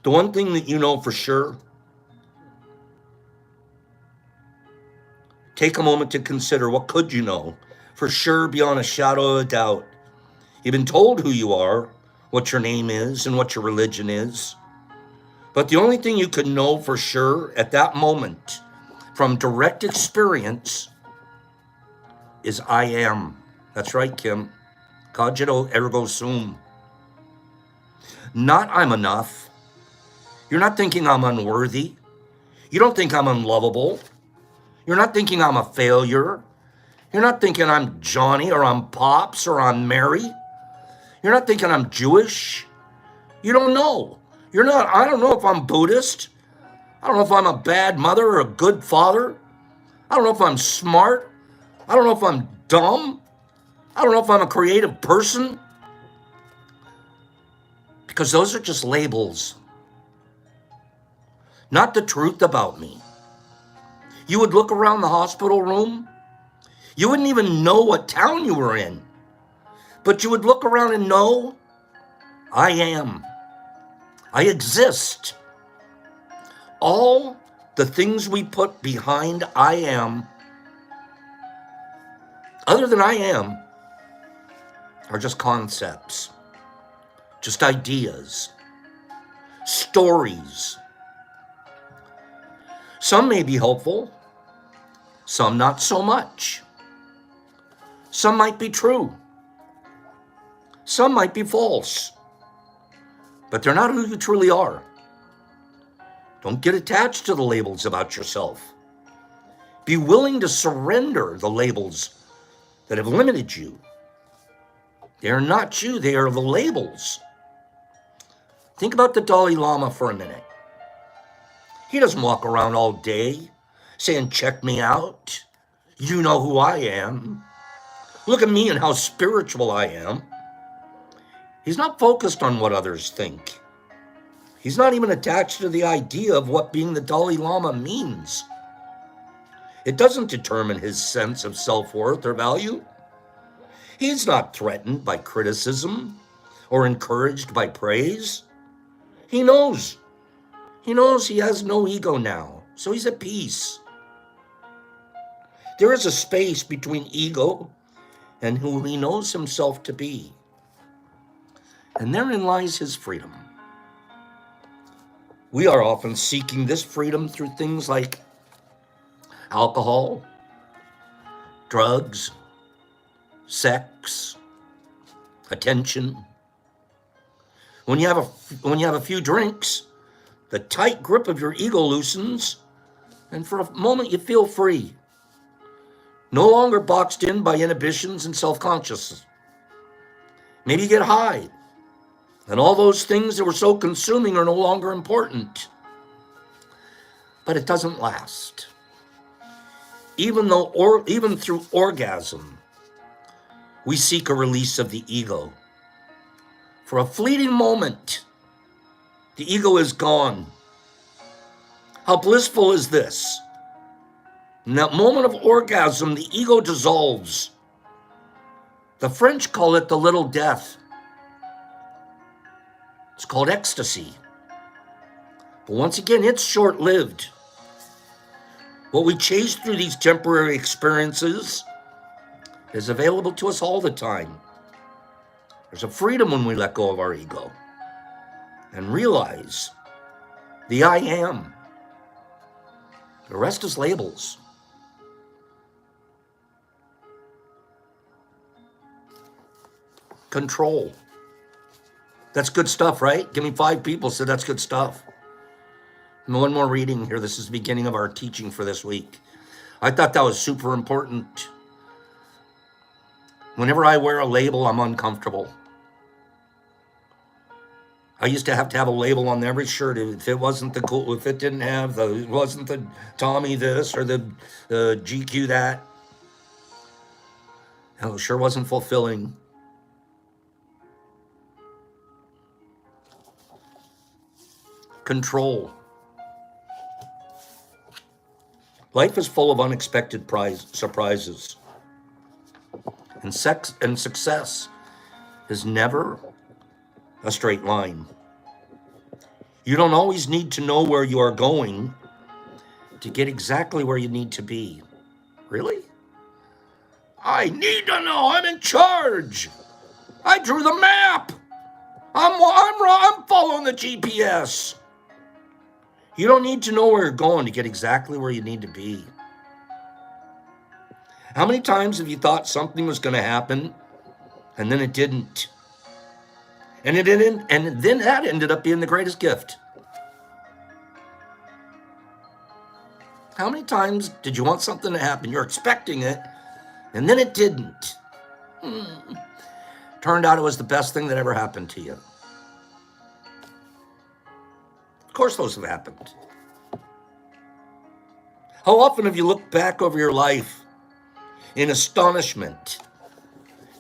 The one thing that you know for sure, take a moment to consider, what could you know for sure beyond a shadow of a doubt? You've been told who you are, what your name is, and what your religion is. But the only thing you could know for sure at that moment from direct experience is I am. That's right, Kim. Cogito ergo sum. Not I'm enough. You're not thinking I'm unworthy. You don't think I'm unlovable. You're not thinking I'm a failure. You're not thinking I'm Johnny or I'm Pops or I'm Mary. You're not thinking I'm Jewish. You don't know. I don't know if I'm Buddhist. I don't know if I'm a bad mother or a good father. I don't know if I'm smart. I don't know if I'm dumb. I don't know if I'm a creative person. Because those are just labels. Not the truth about me. You would look around the hospital room. You wouldn't even know what town you were in. But you would look around and know, I am. I exist. All the things we put behind I am, other than I am, are just concepts, just ideas, stories. Some may be helpful, some not so much. Some might be true. Some might be false. But they're not who you truly are. Don't get attached to the labels about yourself. Be willing to surrender the labels that have limited you. They are not you, they are the labels. Think about the Dalai Lama for a minute. He doesn't walk around all day saying, check me out. You know who I am. Look at me and how spiritual I am. He's not focused on what others think. He's not even attached to the idea of what being the Dalai Lama means. It doesn't determine his sense of self-worth or value. He's not threatened by criticism or encouraged by praise. He knows he has no ego now, so he's at peace. There is a space between ego and who he knows himself to be. And therein lies his freedom. We are often seeking this freedom through things like alcohol, drugs, sex, attention. When you have a few drinks, the tight grip of your ego loosens, and for a moment you feel free. No longer boxed in by inhibitions and self-consciousness. Maybe you get high, and all those things that were so consuming are no longer important. But it doesn't last. Even through orgasm, we seek a release of the ego. For a fleeting moment, the ego is gone. How blissful is this? In that moment of orgasm, the ego dissolves. The French call it the little death. It's called ecstasy. But once again, it's short-lived. What we chase through these temporary experiences is available to us all the time. There's a freedom when we let go of our ego and realize the I am. The rest is labels. Control. That's good stuff, right? Give me 5 people said that's good stuff. And one more reading here. This is the beginning of our teaching for this week. I thought that was super important. Whenever I wear a label, I'm uncomfortable. I used to have a label on every shirt. If it wasn't the cool, if it didn't have it wasn't the Tommy this or the GQ that, it sure wasn't fulfilling. Control. Life is full of unexpected surprises. And success is never a straight line. You don't always need to know where you are going to get exactly where you need to be. Really? I need to know. I'm in charge. I drew the map. I'm following the GPS. You don't need to know where you're going to get exactly where you need to be. How many times have you thought something was going to happen and then it didn't? And it didn't, and then that ended up being the greatest gift. How many times did you want something to happen? You're expecting it, and then it didn't. Turned out it was the best thing that ever happened to you. Of course those have happened. How often have you looked back over your life in astonishment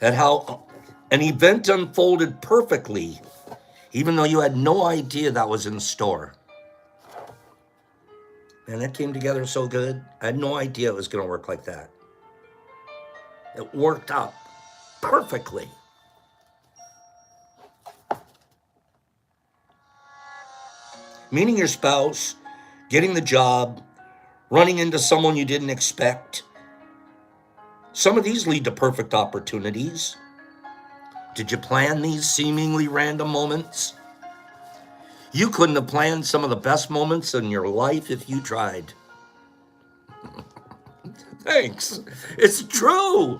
at how an event unfolded perfectly, even though you had no idea that was in store? And that came together so good. I had no idea it was going to work like that. It worked out perfectly. Meeting your spouse, getting the job, running into someone you didn't expect. Some of these lead to perfect opportunities. Did you plan these seemingly random moments? You couldn't have planned some of the best moments in your life if you tried. Thanks. It's true.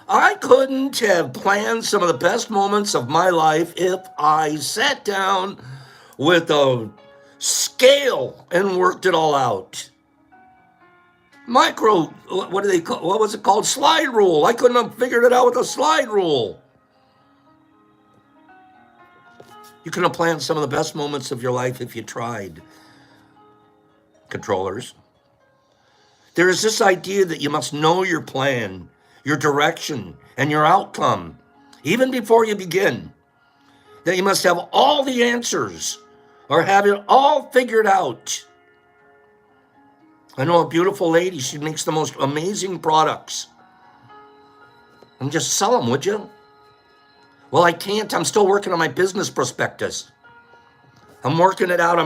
I couldn't have planned some of the best moments of my life if I sat down with a scale and worked it all out. What was it called? Slide rule. I couldn't have figured it out with a slide rule. You could have planned some of the best moments of your life if you tried. Controllers. There is this idea that you must know your plan, your direction, and your outcome, even before you begin. That you must have all the answers or have it all figured out. I know a beautiful lady. She makes the most amazing products. And just sell them, would you? Well, I can't. I'm still working on my business prospectus. I'm working it out.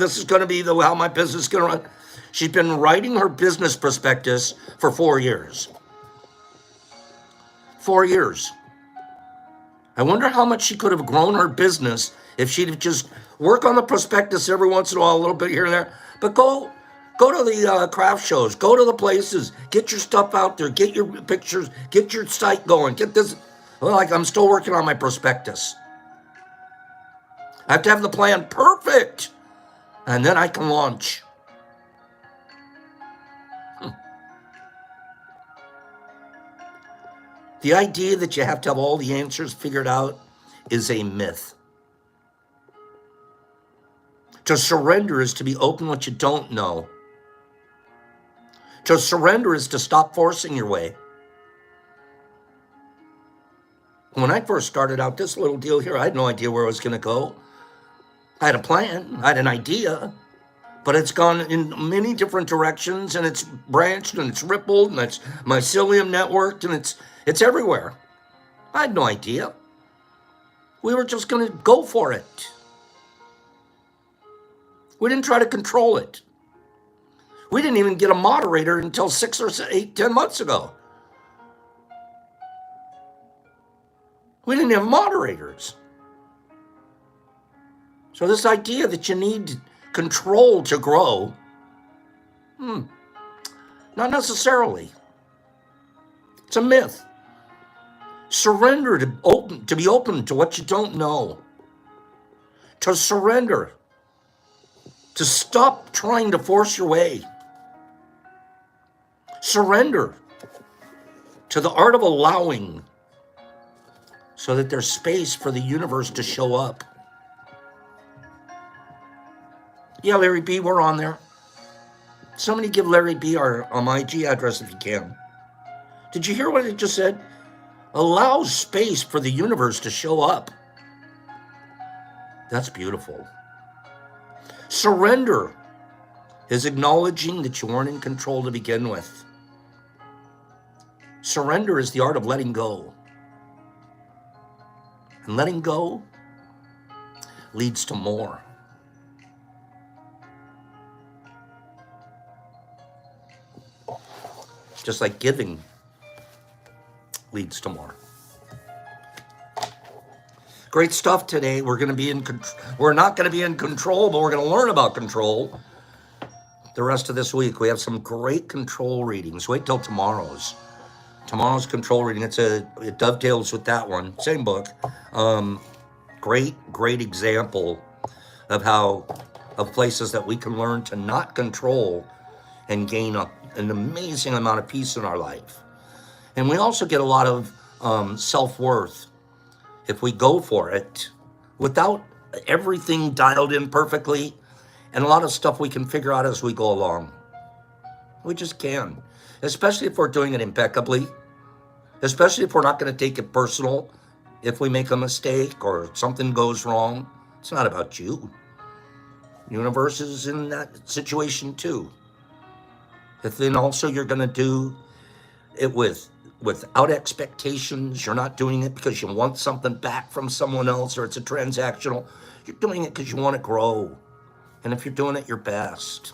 This is going to be how my business is going to run. She's been writing her business prospectus for 4 years. 4 years. I wonder how much she could have grown her business if she'd have just work on the prospectus every once in a while, a little bit here and there. But go to the craft shows. Go to the places. Get your stuff out there. Get your pictures. Get your site going. Get this. I'm still working on my prospectus. I have to have the plan perfect, and then I can launch. The idea that you have to have all the answers figured out is a myth. To surrender is to be open to what you don't know. To surrender is to stop forcing your way. When I first started out this little deal here, I had no idea where I was going to go. I had a plan, I had an idea, but it's gone in many different directions, and it's branched and it's rippled and it's mycelium networked and it's everywhere. I had no idea. We were just going to go for it. We didn't try to control it. We didn't even get a moderator until 6 or 8, 10 months ago. We didn't have moderators. So this idea that you need control to grow, not necessarily. It's a myth. Surrender to be open to what you don't know. To surrender. To stop trying to force your way. Surrender to the art of allowing so that there's space for the universe to show up. Yeah, Larry B, we're on there. Somebody give Larry B our IG address if you can. Did you hear what it just said? Allow space for the universe to show up. That's beautiful. Surrender is acknowledging that you weren't in control to begin with. Surrender is the art of letting go. And letting go leads to more. Just like giving leads to more. Great stuff today. We're not going to be in control, but we're going to learn about control the rest of this week. We have some great control readings. Wait till tomorrow's control reading. It dovetails with that one. Same book. Great example of places that we can learn to not control and gain an amazing amount of peace in our life. And we also get a lot of self-worth if we go for it without everything dialed in perfectly, and a lot of stuff we can figure out as we go along. We just can, especially if we're doing it impeccably, especially if we're not going to take it personal. If we make a mistake or something goes wrong, it's not about you. The universe is in that situation too. If then also you're going to do it without expectations, you're not doing it because you want something back from someone else or it's a transactional, you're doing it because you want to grow. And if you're doing it your best,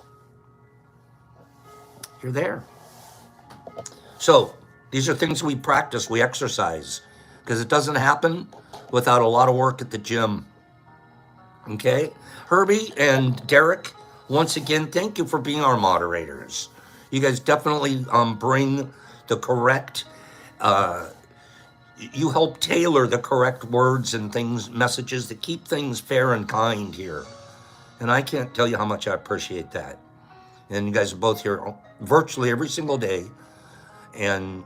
you're there. So these are things we practice, we exercise, because it doesn't happen without a lot of work at the gym. Okay? Herbie and Derek, once again, thank you for being our moderators. You guys definitely bring the correct, you help tailor the correct words and things, messages that keep things fair and kind here. And I can't tell you how much I appreciate that. And you guys are both here virtually every single day. And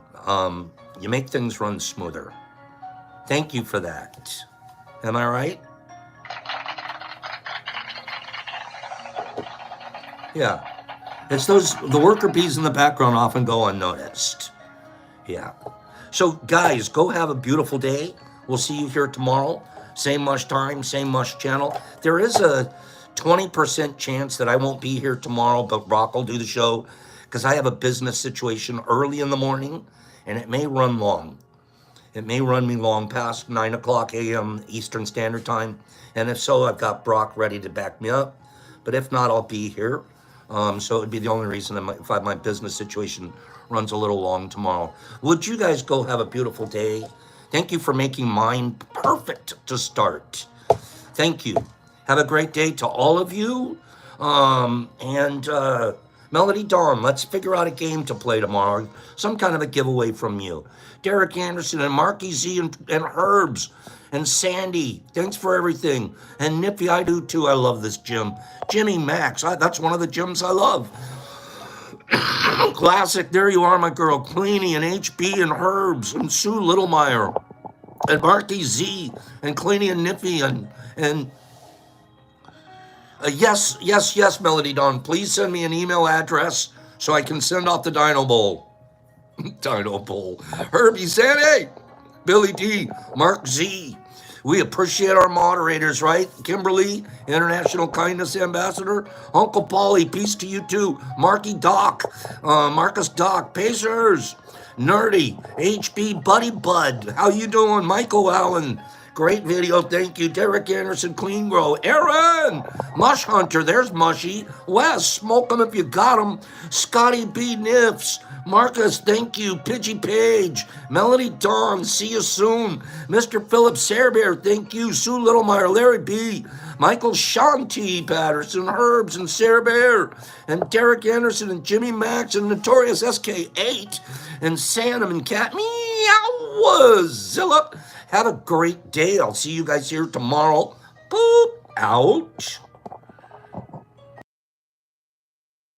you make things run smoother. Thank you for that. Am I right? Yeah. It's the worker bees in the background often go unnoticed. Yeah. So guys, go have a beautiful day. We'll see you here tomorrow. Same mush time, same mush channel. There is a 20% chance that I won't be here tomorrow, but Brock will do the show because I have a business situation early in the morning and it may run long. It may run me long past 9 o'clock a.m. Eastern Standard Time. And if so, I've got Brock ready to back me up. But if not, I'll be here. So it would be the only reason if my business situation runs a little long tomorrow. Would you guys go have a beautiful day? Thank you for making mine perfect to start. Thank you. Have a great day to all of you. Melody Dawn, let's figure out a game to play tomorrow. Some kind of a giveaway from you. Derek Anderson and Marky Z and Herbs and Sandy, thanks for everything. And Nippy, I do too. I love this gym. Jimmy Max, that's one of the gyms I love. Classic, there you are, my girl. Queenie and HB and Herbs and Sue Littlemeyer and Marky Z and Queenie and Nippy and yes, Melody Dawn. Please send me an email address so I can send off the Dino Bowl. Dino Bowl. Herbie Sandy, Billy D, Mark Z. We appreciate our moderators, right? Kimberly, International Kindness Ambassador. Uncle Paulie, peace to you too. Marky Doc, Marcus Doc, Pacers, Nerdy, HB Buddy Bud. How you doing? Michael Allen, Great video. Thank you. Derek Anderson, Clean Grow. Aaron, Mush Hunter. There's Mushy. Wes, smoke them if you got them. Scotty B. Niffs. Marcus, thank you. Pidgey Page. Melody Dawn, see you soon. Mr. Philip Sarebear, thank you. Sue Littlemeyer, Larry B. Michael Shanti Patterson, Herbs, and Sarah Bear, and Derek Anderson, and Jimmy Max, and Notorious SK8, and Sanum, and Cat Meowzilla. Have a great day. I'll see you guys here tomorrow. Boop. Ouch.